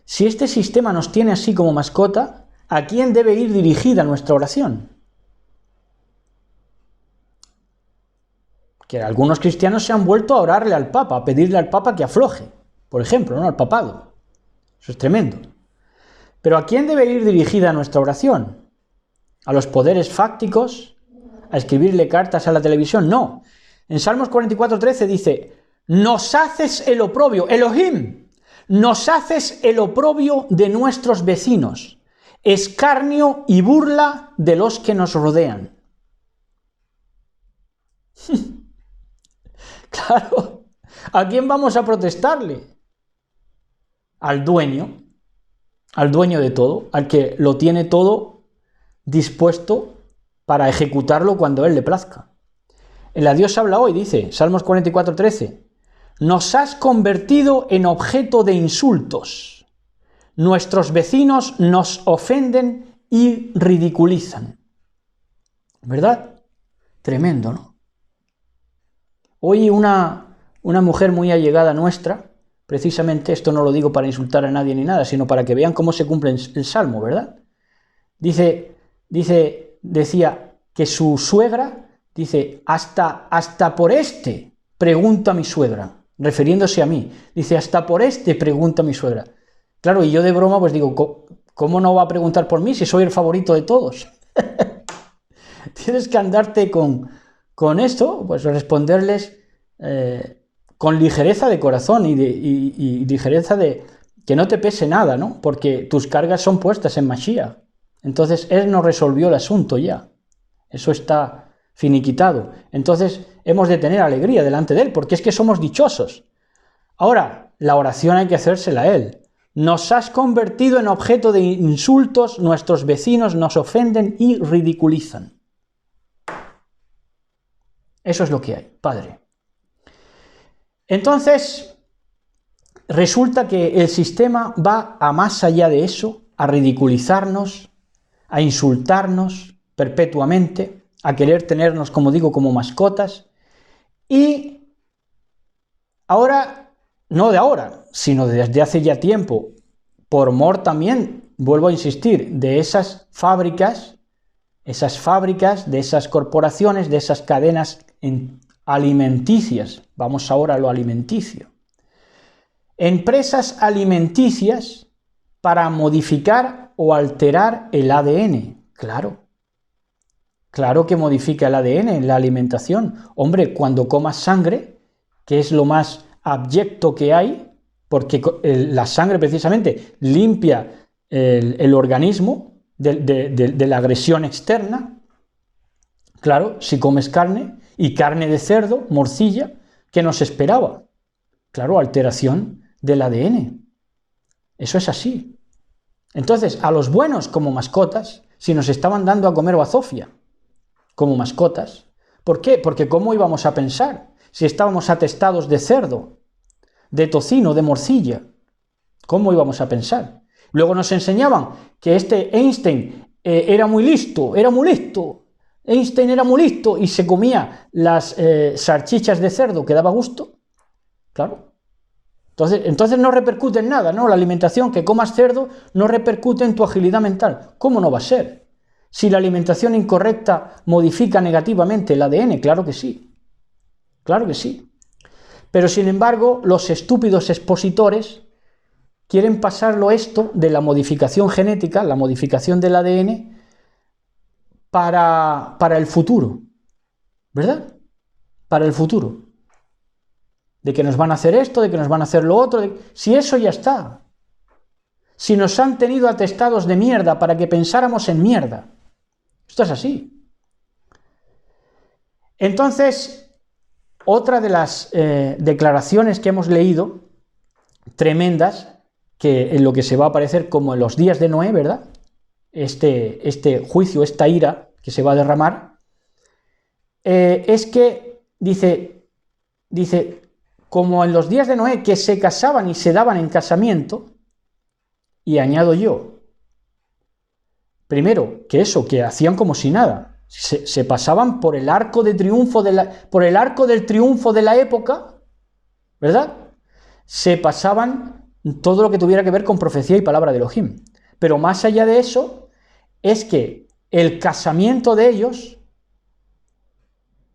si este sistema nos tiene así como mascota, ¿a quién debe ir dirigida nuestra oración? Que algunos cristianos se han vuelto a orarle al Papa, a pedirle al Papa que afloje, por ejemplo, ¿no? Al papado. Eso es tremendo. Pero ¿a quién debe ir dirigida nuestra oración? ¿A los poderes fácticos? ¿A escribirle cartas a la televisión? No. En Salmos 44:13 dice, nos haces el oprobio, Elohim, nos haces el oprobio de nuestros vecinos, escarnio y burla de los que nos rodean. Claro, ¿a quién vamos a protestarle? Al dueño de todo, al que lo tiene todo dispuesto para ejecutarlo cuando él le plazca. El Dios habla hoy, dice, Salmos 44:13, nos has convertido en objeto de insultos, nuestros vecinos nos ofenden y ridiculizan. ¿Verdad? Tremendo, ¿no? Hoy una mujer muy allegada nuestra, precisamente esto no lo digo para insultar a nadie ni nada, sino para que vean cómo se cumple el Salmo, ¿verdad? Decía que su suegra, dice, hasta por este pregunta mi suegra, refiriéndose a mí, dice, hasta por este pregunta mi suegra. Claro, y yo de broma pues digo, ¿cómo no va a preguntar por mí si soy el favorito de todos? Tienes que andarte con esto, pues responderles con ligereza de corazón y ligereza de que no te pese nada, ¿no? Porque tus cargas son puestas en Mashiach. Entonces Él nos resolvió el asunto ya. Eso está finiquitado. Entonces hemos de tener alegría delante de Él, porque es que somos dichosos. Ahora, la oración hay que hacérsela a Él. Nos has convertido en objeto de insultos, nuestros vecinos nos ofenden y ridiculizan. Eso es lo que hay, Padre. Entonces, resulta que el sistema va a más allá de eso, a ridiculizarnos, a insultarnos perpetuamente, a querer tenernos, como digo, como mascotas. Y ahora, no de ahora, sino desde hace ya tiempo, por mor también, vuelvo a insistir, de esas fábricas, de esas corporaciones, de esas cadenas alimenticias. Vamos ahora a lo alimenticio. Empresas alimenticias para modificar o alterar el ADN. Claro que modifica el ADN en la alimentación. Hombre, cuando comas sangre, que es lo más abyecto que hay, porque la sangre precisamente limpia el organismo de la agresión externa. Claro, si comes carne, y carne de cerdo, morcilla, ¿qué nos esperaba? Claro, alteración del ADN. Eso es así. Entonces, a los buenos como mascotas, si nos estaban dando a comer bazofia como mascotas, ¿por qué? Porque ¿cómo íbamos a pensar si estábamos atestados de cerdo, de tocino, de morcilla? ¿Cómo íbamos a pensar? Luego nos enseñaban que este Einstein era muy listo. Einstein era muy listo y se comía las salchichas de cerdo que daba gusto. Claro. Entonces no repercute en nada, ¿no? La alimentación, que comas cerdo, no repercute en tu agilidad mental. ¿Cómo no va a ser? Si la alimentación incorrecta modifica negativamente el ADN, claro que sí. Claro que sí. Pero sin embargo, los estúpidos expositores quieren pasarlo esto de la modificación genética, la modificación del ADN, para el futuro, ¿verdad? Para el futuro. De que nos van a hacer esto, de que nos van a hacer lo otro. Si eso ya está. Si nos han tenido atestados de mierda para que pensáramos en mierda. Esto es así. Entonces, otra de las declaraciones que hemos leído, tremendas, que en lo que se va a aparecer como en los días de Noé, ¿verdad? Este juicio, esta ira que se va a derramar, es que, dice, como en los días de Noé, que se casaban y se daban en casamiento, y añado yo, primero, que eso, que hacían como si nada, se pasaban por el arco de triunfo por el arco del triunfo de la época, ¿verdad? Se pasaban todo lo que tuviera que ver con profecía y palabra de Elohim. Pero más allá de eso, es que el casamiento de ellos,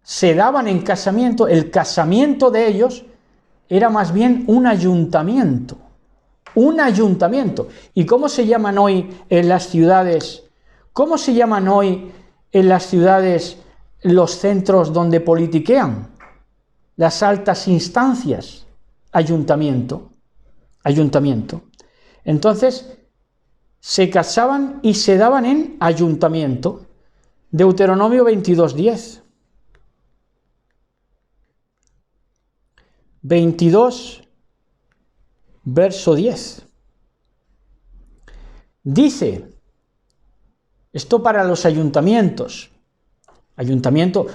se daban en casamiento, el casamiento de ellos era más bien un ayuntamiento. Un ayuntamiento. ¿Y cómo se llaman hoy en las ciudades? ¿Cómo se llaman hoy en las ciudades los centros donde politiquean? Las altas instancias. Ayuntamiento. Ayuntamiento. Entonces, se casaban y se daban en ayuntamiento. Deuteronomio 22:10. 22, verso 10. Dice, esto para los ayuntamientos.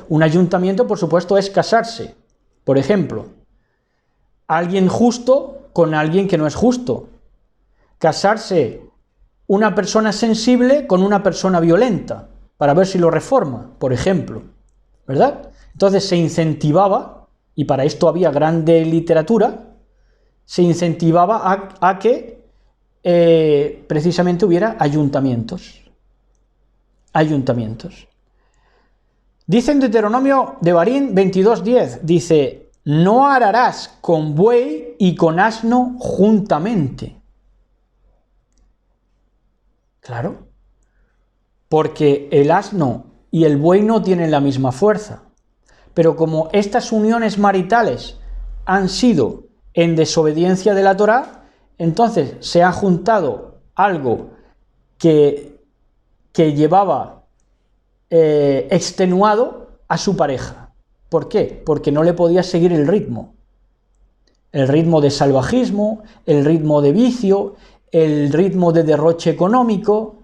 Un ayuntamiento, por supuesto, es casarse. Por ejemplo, alguien justo con alguien que no es justo. Casarse una persona sensible con una persona violenta, para ver si lo reforma, por ejemplo. ¿Verdad? Entonces se incentivaba, y para esto había grande literatura, se incentivaba a que precisamente hubiera ayuntamientos. Ayuntamientos. Dice en Deuteronomio de Barín 22:10, dice, no ararás con buey y con asno juntamente. Claro, porque el asno y el buey no tienen la misma fuerza. Pero como estas uniones maritales han sido en desobediencia de la Torá, entonces se ha juntado algo que llevaba extenuado a su pareja. ¿Por qué? Porque no le podía seguir el ritmo de salvajismo, el ritmo de vicio, el ritmo de derroche económico,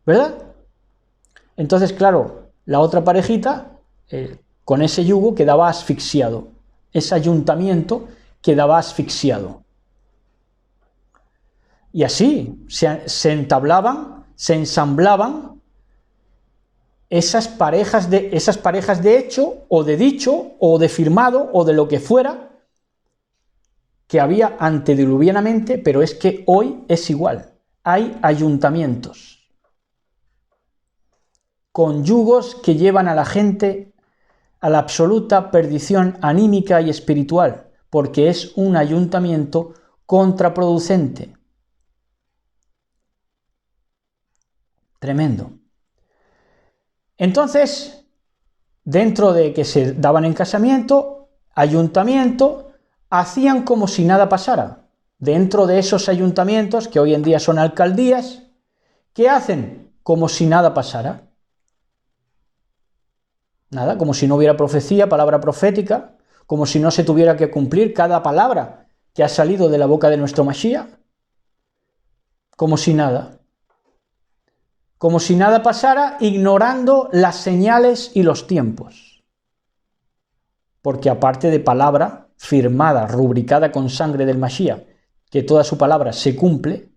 ¿verdad? Entonces, claro, la otra parejita, con ese yugo quedaba asfixiado, ese ayuntamiento quedaba asfixiado. Y así se entablaban, se ensamblaban esas parejas de hecho, o de dicho, o de firmado, o de lo que fuera, que había antediluvianamente, pero es que hoy es igual. Hay ayuntamientos con yugos que llevan a la gente a la absoluta perdición anímica y espiritual, porque es un ayuntamiento contraproducente. Tremendo. Entonces, dentro de que se daban en casamiento, ayuntamiento, hacían como si nada pasara. Dentro de esos ayuntamientos, que hoy en día son alcaldías, ¿qué hacen? Como si nada pasara. Nada, como si no hubiera profecía, palabra profética, como si no se tuviera que cumplir cada palabra que ha salido de la boca de nuestro Mashiach. Como si nada. Como si nada pasara, ignorando las señales y los tiempos. Porque aparte de palabra firmada, rubricada con sangre del Mashiach, que toda su palabra se cumple,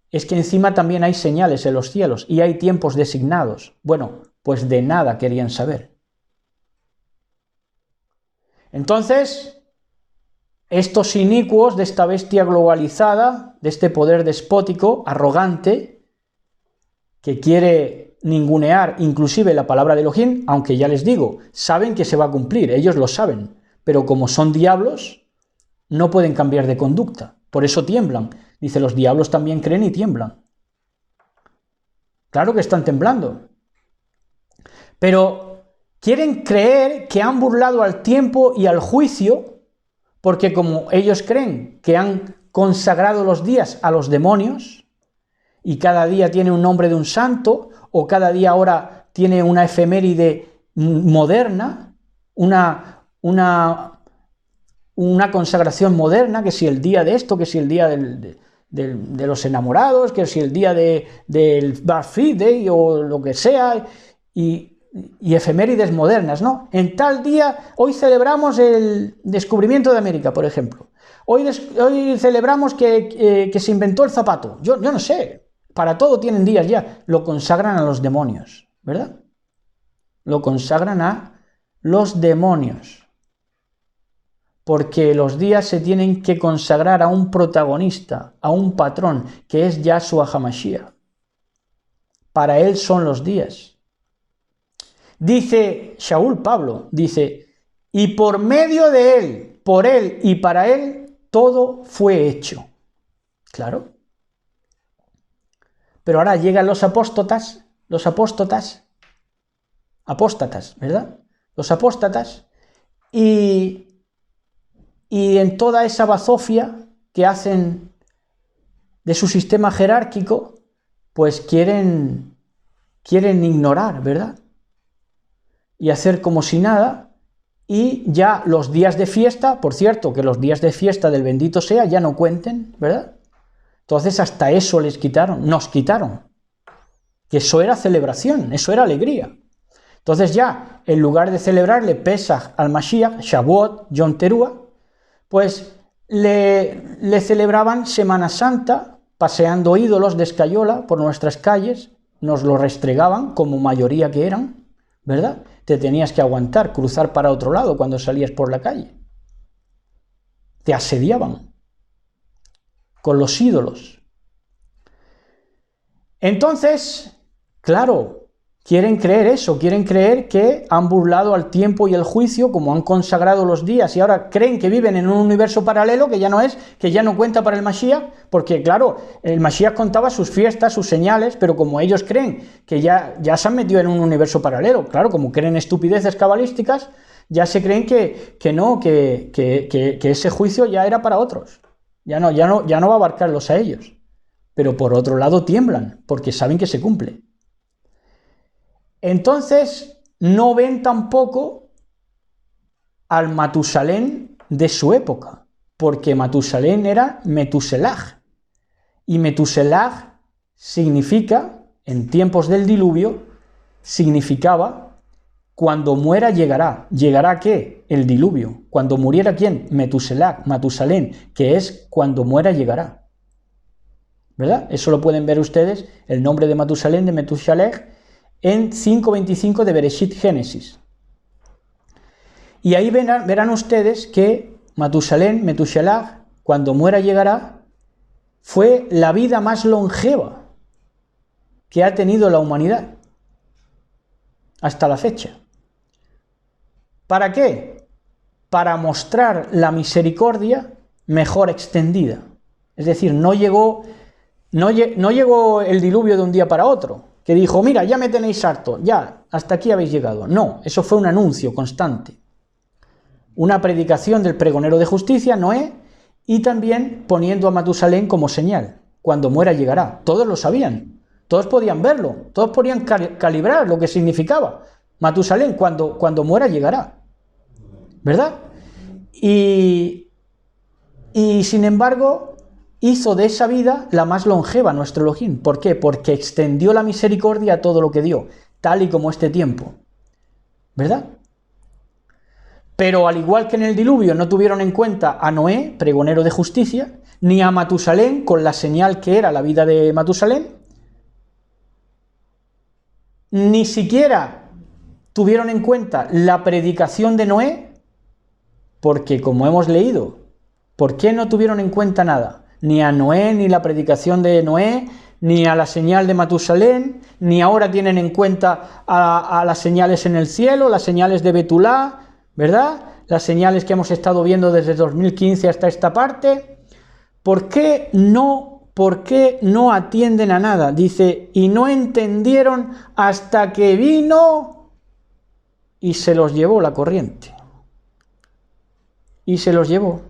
es que encima también hay señales en los cielos y hay tiempos designados. Bueno, pues de nada querían saber. Entonces, estos inicuos de esta bestia globalizada, de este poder despótico, arrogante, que quiere ningunear inclusive la palabra de Elohim, aunque ya les digo, saben que se va a cumplir, ellos lo saben, pero como son diablos, no pueden cambiar de conducta, por eso tiemblan. Dice, los diablos también creen y tiemblan. Claro que están temblando. Pero quieren creer que han burlado al tiempo y al juicio, porque como ellos creen que han consagrado los días a los demonios, y cada día tiene un nombre de un santo, o cada día ahora tiene una efeméride moderna, una consagración moderna, que si el día de esto, que si el día de los enamorados, que si el día del Birthday o lo que sea, y y efemérides modernas, ¿no? En tal día, hoy celebramos el descubrimiento de América, por ejemplo. Hoy celebramos que se inventó el zapato. Yo no sé, para todo tienen días ya. Lo consagran a los demonios, ¿verdad? Lo consagran a los demonios. Porque los días se tienen que consagrar a un protagonista, a un patrón, que es Yahshua HaMashiach. Para él son los días. Dice Shaul Pablo, dice, y por medio de él, por él y para él, todo fue hecho. Claro. Pero ahora llegan los apóstatas, ¿verdad? Los apóstatas, y en toda esa bazofia que hacen de su sistema jerárquico, pues quieren ignorar, ¿verdad? Y hacer como si nada, y ya los días de fiesta, por cierto, que los días de fiesta del bendito sea ya no cuenten, ¿verdad? Entonces hasta eso nos quitaron, que eso era celebración, eso era alegría. Entonces ya, en lugar de celebrarle Pesach al Mashiach, Shavuot, Yom Teruah, pues le celebraban Semana Santa, paseando ídolos de escayola por nuestras calles, nos lo restregaban, como mayoría que eran, ¿verdad? Te tenías que aguantar, cruzar para otro lado cuando salías por la calle. Te asediaban con los ídolos. Entonces, claro, quieren creer eso, quieren creer que han burlado al tiempo y el juicio, como han consagrado los días, y ahora creen que viven en un universo paralelo que ya no cuenta para el Mashiach, porque claro, el Mashiach contaba sus fiestas, sus señales, pero como ellos creen que ya se han metido en un universo paralelo, claro, como creen estupideces cabalísticas, ya se creen que ese juicio ya era para otros, ya no va a abarcarlos a ellos, pero por otro lado tiemblan, porque saben que se cumple. Entonces, no ven tampoco al Matusalén de su época, porque Matusalén era Metuselaj, y Metuselaj significa, en tiempos del diluvio, significaba, cuando muera llegará. ¿Llegará qué? El diluvio. Cuando muriera ¿quién? Metuselaj, Matusalén, que es cuando muera llegará. ¿Verdad? Eso lo pueden ver ustedes, el nombre de Matusalén, de Metuselaj, en 5.25 de Bereshit Génesis. Y ahí verán ustedes que Matusalén, Metuselaj, cuando muera llegará, fue la vida más longeva que ha tenido la humanidad hasta la fecha. ¿Para qué? Para mostrar la misericordia mejor extendida. Es decir, no llegó el diluvio de un día para otro, que dijo, mira, ya me tenéis harto, ya, hasta aquí habéis llegado. No, eso fue un anuncio constante. Una predicación del pregonero de justicia, Noé, y también poniendo a Matusalén como señal. Cuando muera llegará. Todos lo sabían, todos podían verlo, todos podían calibrar lo que significaba. Matusalén, cuando muera llegará. ¿Verdad? Y sin embargo, hizo de esa vida la más longeva nuestro Elohim. ¿Por qué? Porque extendió la misericordia a todo lo que dio, tal y como este tiempo. ¿Verdad? Pero al igual que en el diluvio no tuvieron en cuenta a Noé, pregonero de justicia, ni a Matusalén, con la señal que era la vida de Matusalén, ni siquiera tuvieron en cuenta la predicación de Noé, porque como hemos leído, ¿por qué no tuvieron en cuenta nada? Ni a Noé, ni la predicación de Noé, ni a la señal de Matusalén, ni ahora tienen en cuenta a las señales en el cielo, las señales de Betulá, ¿verdad? Las señales que hemos estado viendo desde 2015 hasta esta parte. ¿Por qué no atienden a nada? Dice, y no entendieron hasta que vino y se los llevó la corriente. Y se los llevó.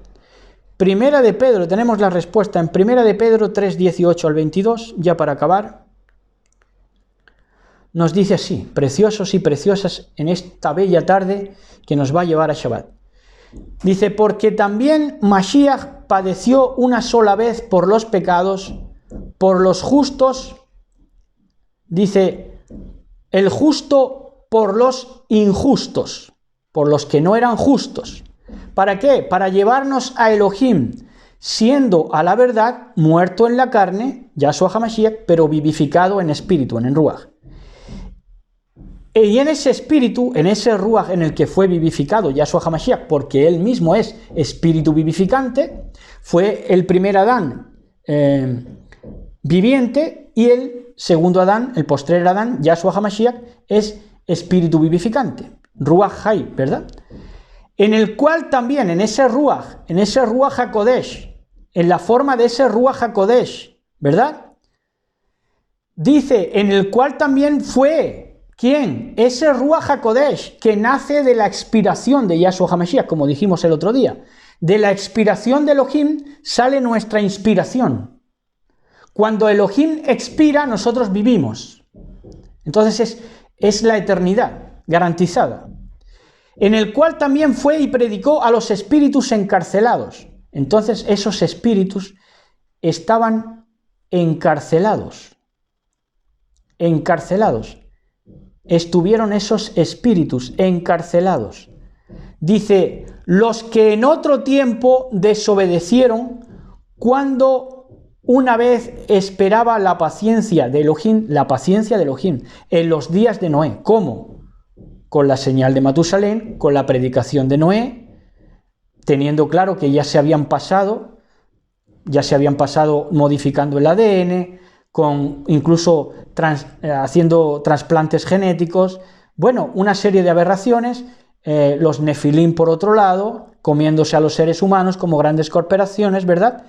Primera de Pedro, tenemos la respuesta en Primera de Pedro 3, 18 al 22, ya para acabar. Nos dice así, preciosos y preciosas en esta bella tarde que nos va a llevar a Shabbat. Dice, porque también Mashiach padeció una sola vez por los pecados, por los justos. Dice, el justo por los injustos, por los que no eran justos. ¿Para qué? Para llevarnos a Elohim, siendo a la verdad muerto en la carne, Yahshua HaMashiach, pero vivificado en espíritu, en Ruach. Y en ese espíritu, en ese Ruach en el que fue vivificado Yahshua HaMashiach, porque él mismo es espíritu vivificante, fue el primer Adán viviente, y el segundo Adán, el postrer Adán, Yahshua HaMashiach, es espíritu vivificante, Ruach Hay, ¿verdad? En el cual también, en ese Ruach HaKodesh, en la forma de ese Ruach HaKodesh, ¿verdad? Dice, en el cual también fue, ¿quién? Ese Ruach HaKodesh, que nace de la expiración de Yahshua HaMashiach, como dijimos el otro día. De la expiración de Elohim sale nuestra inspiración. Cuando Elohim expira, nosotros vivimos. Entonces es la eternidad, garantizada. En el cual también fue y predicó a los espíritus encarcelados. Entonces esos espíritus estaban encarcelados. Encarcelados. Estuvieron esos espíritus encarcelados. Dice, los que en otro tiempo desobedecieron cuando una vez esperaba la paciencia de Elohim, en los días de Noé. ¿Cómo? Con la señal de Matusalén, con la predicación de Noé, teniendo claro que ya se habían pasado modificando el ADN, con incluso haciendo trasplantes genéticos, bueno, una serie de aberraciones, los Nefilim por otro lado, comiéndose a los seres humanos como grandes corporaciones, ¿verdad?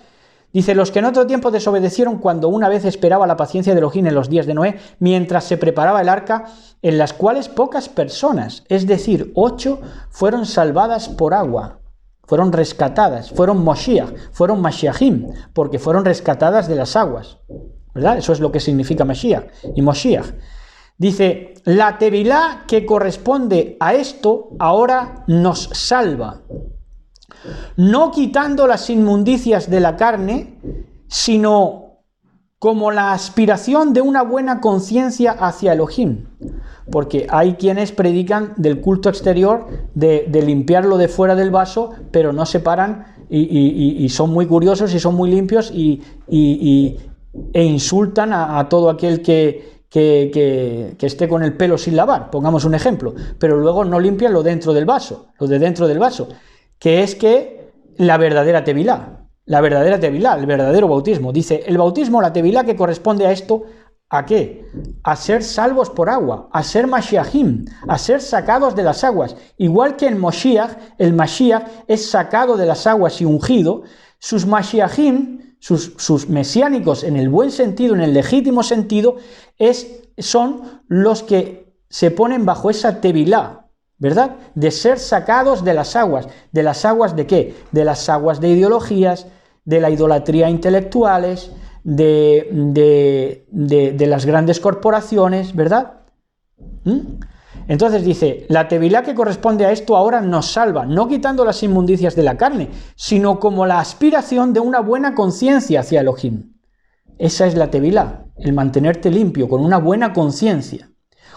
Dice, los que en otro tiempo desobedecieron cuando una vez esperaba la paciencia de Elohim en los días de Noé, mientras se preparaba el arca, en las cuales pocas personas, es decir, 8, fueron salvadas por agua, fueron rescatadas, fueron Moshiach, fueron Mashiachim, porque fueron rescatadas de las aguas, ¿verdad? Eso es lo que significa Mashiach y Moshiach. Dice, la Tevilá que corresponde a esto ahora nos salva, no quitando las inmundicias de la carne, sino como la aspiración de una buena conciencia hacia Elohim. Porque hay quienes predican del culto exterior, de limpiarlo de fuera del vaso, pero no separan y son muy curiosos y son muy limpios e insultan a todo aquel que esté con el pelo sin lavar, pongamos un ejemplo, pero luego no limpian lo dentro del vaso, lo de dentro del vaso, que es que la verdadera Tevilá, el verdadero bautismo. Dice, el bautismo, la Tevilá que corresponde a esto, ¿a qué? A ser salvos por agua, a ser Mashiachim, a ser sacados de las aguas. Igual que en Moshiach, el Mashiach es sacado de las aguas y ungido, sus Mashiachim, sus mesiánicos en el buen sentido, en el legítimo sentido, son los que se ponen bajo esa Tevilá, ¿verdad? De ser sacados de las aguas. ¿De las aguas de qué? De las aguas de ideologías, de la idolatría intelectuales, de las grandes corporaciones, ¿verdad? Entonces dice, la Tevilá que corresponde a esto ahora nos salva, no quitando las inmundicias de la carne, sino como la aspiración de una buena conciencia hacia Elohim. Esa es la Tevilá, el mantenerte limpio, con una buena conciencia.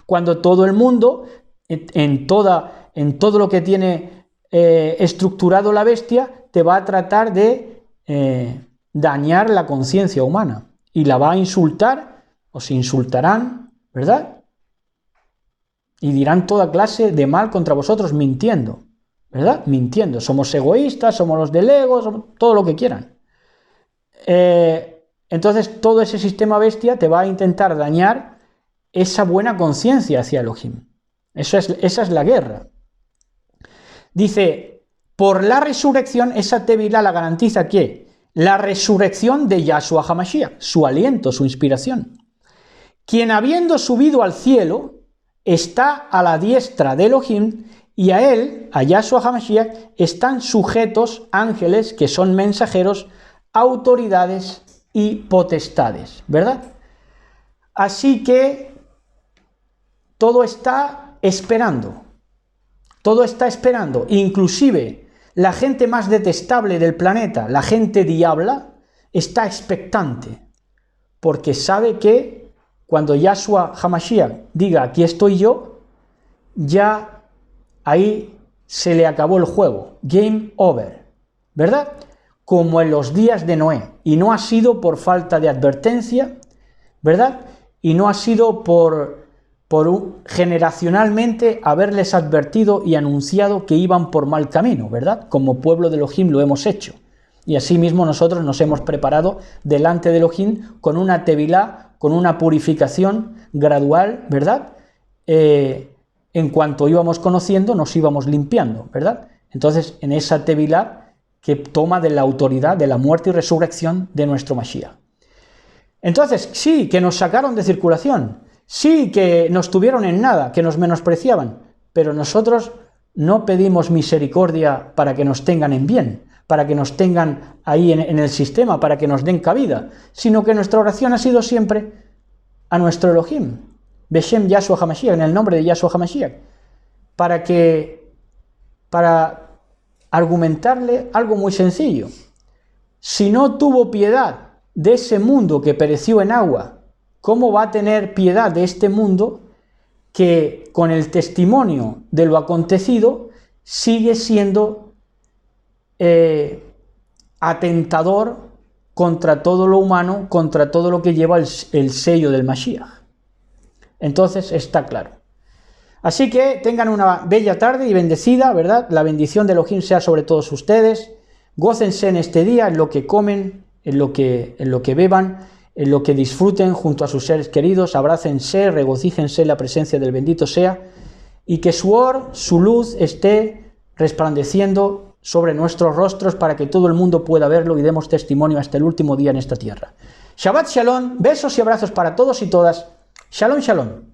Cuando todo el mundo, en todo lo que tiene estructurado la bestia, te va a tratar de dañar la conciencia humana y la va a insultar, os insultarán, ¿verdad? Y dirán toda clase de mal contra vosotros mintiendo, ¿verdad? Mintiendo, somos egoístas, somos los del ego, somos todo lo que quieran. Entonces todo ese sistema bestia te va a intentar dañar esa buena conciencia hacia Elohim. Esa es la guerra. Dice, por la resurrección, esa Tevilá la garantiza que la resurrección de Yahshua HaMashiach, su aliento, su inspiración. Quien habiendo subido al cielo, está a la diestra de Elohim, y a él, a Yahshua HaMashiach, están sujetos ángeles que son mensajeros, autoridades y potestades, ¿verdad? Así que todo está esperando, inclusive la gente más detestable del planeta, la gente diabla, está expectante, porque sabe que cuando Yahshua HaMashiach diga, aquí estoy yo, ya ahí se le acabó el juego, game over, ¿verdad? Como en los días de Noé, y no ha sido por falta de advertencia, ¿verdad? Y no ha sido por generacionalmente haberles advertido y anunciado que iban por mal camino, ¿verdad? Como pueblo de Elohim lo hemos hecho. Y asimismo nosotros nos hemos preparado delante de Elohim con una tevilá, con una purificación gradual, ¿verdad? En cuanto íbamos conociendo, nos íbamos limpiando, ¿verdad? Entonces, en esa tevilá que toma de la autoridad de la muerte y resurrección de nuestro Mashiach. Entonces, sí, que nos sacaron de circulación, sí, que nos tuvieron en nada, que nos menospreciaban, pero nosotros no pedimos misericordia para que nos tengan en bien, para que nos tengan ahí en el sistema, para que nos den cabida, sino que nuestra oración ha sido siempre a nuestro Elohim, Beshem Yahshua HaMashiach, en el nombre de Yahshua HaMashiach, para argumentarle algo muy sencillo. Si no tuvo piedad de ese mundo que pereció en agua, ¿cómo va a tener piedad de este mundo que con el testimonio de lo acontecido sigue siendo atentador contra todo lo humano, contra todo lo que lleva el sello del Mashiach? Entonces está claro. Así que tengan una bella tarde y bendecida, ¿verdad? La bendición de Elohim sea sobre todos ustedes. Gócense en este día, en lo que comen, en lo que beban, en lo que disfruten junto a sus seres queridos. Abrácense, regocíjense en la presencia del bendito sea, y que su luz esté resplandeciendo sobre nuestros rostros para que todo el mundo pueda verlo y demos testimonio hasta el último día en esta tierra. Shabbat Shalom, besos y abrazos para todos y todas. Shalom, shalom.